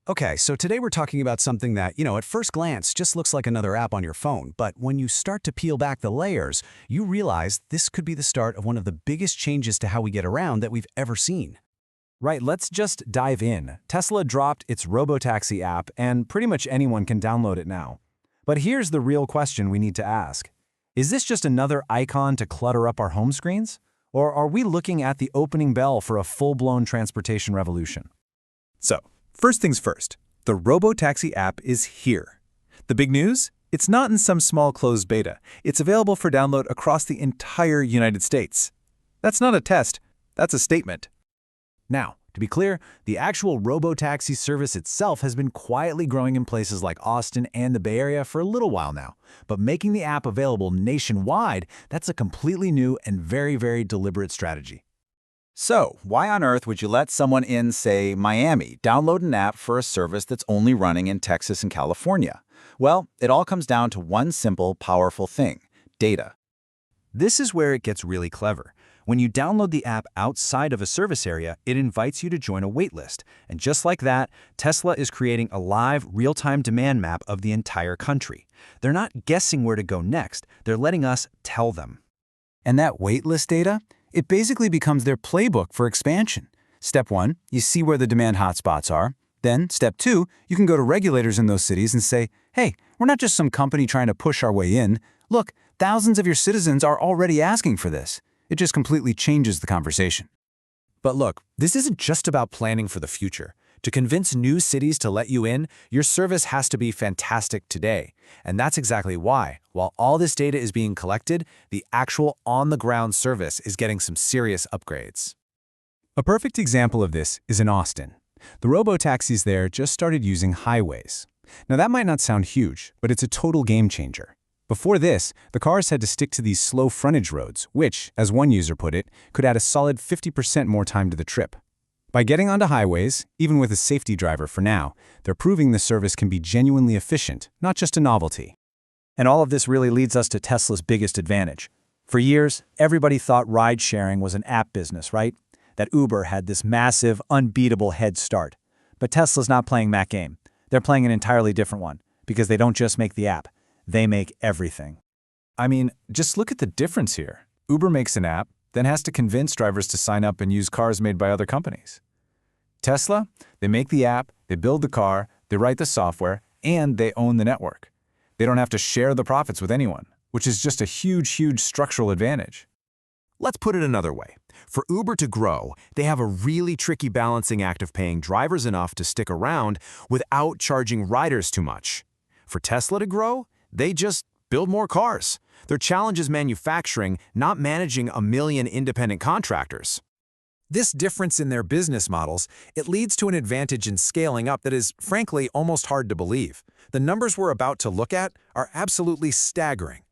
Okay, so today we're talking about something that, at first glance just looks like another app on your phone, but when you start to peel back the layers, you realize this could be the start of one of the biggest changes to how we get around that we've ever seen. Right, let's just dive in. Tesla dropped its Robotaxi app, and pretty much anyone can download it now. But here's the real question we need to ask. Is this just another icon to clutter up our home screens? Or are we looking at the opening bell for a full-blown transportation revolution? So, first things first, the Robotaxi app is here. The big news? It's not in some small closed beta. It's available for download across the entire United States. That's not a test, that's a statement. Now, to be clear, the actual Robotaxi service itself has been quietly growing in places like Austin and the Bay Area for a little while now. But making the app available nationwide, that's a completely new and very deliberate strategy. So, why on earth would you let someone in, say, Miami, download an app for a service that's only running in Texas and California? Well, it all comes down to one simple, powerful thing: data. This is where it gets really clever. When you download the app outside of a service area, it invites you to join a waitlist. And just like that, Tesla is creating a live, real-time demand map of the entire country. They're not guessing where to go next, they're letting us tell them. And that waitlist data? It basically becomes their playbook for expansion. Step 1, you see where the demand hotspots are. Then, step 2, you can go to regulators in those cities and say, hey, we're not just some company trying to push our way in. Look, thousands of your citizens are already asking for this. It just completely changes the conversation. But look, this isn't just about planning for the future. To convince new cities to let you in, your service has to be fantastic today. And that's exactly why, while all this data is being collected, the actual on-the-ground service is getting some serious upgrades. A perfect example of this is in Austin. The robotaxis there just started using highways. Now that might not sound huge, but it's a total game changer. Before this, the cars had to stick to these slow frontage roads, which, as one user put it, could add a solid 50% more time to the trip. By getting onto highways, even with a safety driver for now, they're proving the service can be genuinely efficient, not just a novelty. And all of this really leads us to Tesla's biggest advantage. For years, everybody thought ride-sharing was an app business, right? That Uber had this massive, unbeatable head start. But Tesla's not playing that game. They're playing an entirely different one, because they don't just make the app. They make everything. I mean, just look at the difference here. Uber makes an app, then has to convince drivers to sign up and use cars made by other companies. Tesla, they make the app, they build the car, they write the software, and they own the network. They don't have to share the profits with anyone, which is just a huge structural advantage. Let's put it another way. For Uber to grow, they have a really tricky balancing act of paying drivers enough to stick around without charging riders too much. For Tesla to grow, they just build more cars. Their challenge is manufacturing, not managing a million independent contractors. This difference in their business models, it leads to an advantage in scaling up that is, frankly, almost hard to believe. The numbers we're about to look at are absolutely staggering.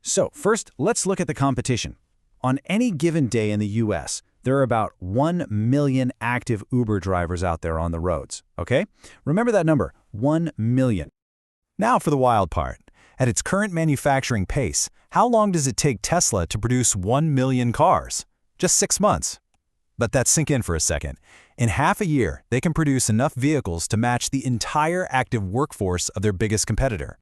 So, first, let's look at the competition. On any given day in the US, there are about 1 million active Uber drivers out there on the roads, okay? Remember that number, 1 million. Now for the wild part. At its current manufacturing pace, how long does it take Tesla to produce 1 million cars? Just 6 months. Let that sink in for a second. In half a year, they can produce enough vehicles to match the entire active workforce of their biggest competitor.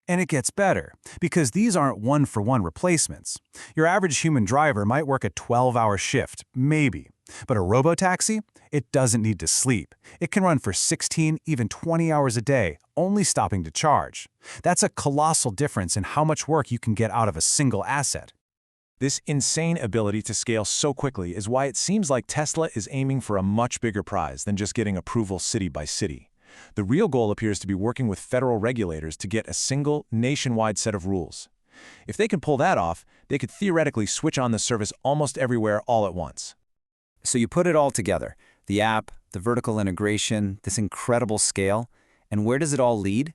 And it gets better, because these aren't one-for-one replacements. Your average human driver might work a 12-hour shift, maybe. But a robotaxi? It doesn't need to sleep. It can run for 16, even 20 hours a day, only stopping to charge. That's a colossal difference in how much work you can get out of a single asset. This insane ability to scale so quickly is why it seems like Tesla is aiming for a much bigger prize than just getting approval city by city. The real goal appears to be working with federal regulators to get a single, nationwide set of rules. If they can pull that off, they could theoretically switch on the service almost everywhere all at once. So you put it all together, the app, the vertical integration, this incredible scale, and where does it all lead?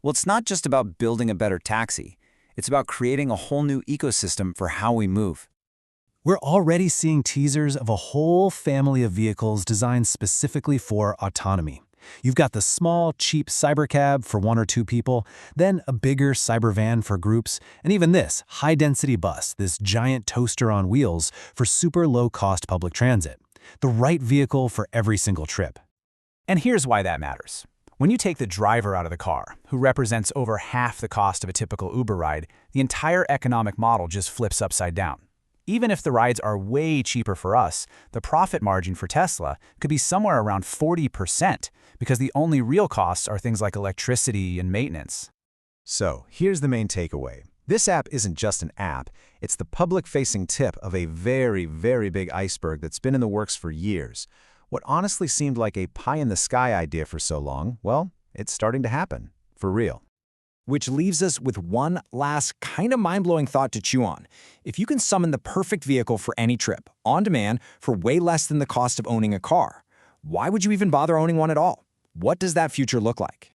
Well, it's not just about building a better taxi. It's about creating a whole new ecosystem for how we move. We're already seeing teasers of a whole family of vehicles designed specifically for autonomy. You've got the small, cheap CyberCab for 1 or 2 people, then a bigger CyberVan for groups, and even this high-density bus, this giant toaster on wheels for super low-cost public transit. The right vehicle for every single trip. And here's why that matters. When you take the driver out of the car, who represents over half the cost of a typical Uber ride, the entire economic model just flips upside down. Even if the rides are way cheaper for us, the profit margin for Tesla could be somewhere around 40%, because the only real costs are things like electricity and maintenance. So, here's the main takeaway. This app isn't just an app, it's the public-facing tip of a very, very big iceberg that's been in the works for years. What honestly seemed like a pie-in-the-sky idea for so long, well, it's starting to happen. For real. Which leaves us with one last kind of mind-blowing thought to chew on. If you can summon the perfect vehicle for any trip, on demand, for way less than the cost of owning a car, why would you even bother owning one at all? What does that future look like?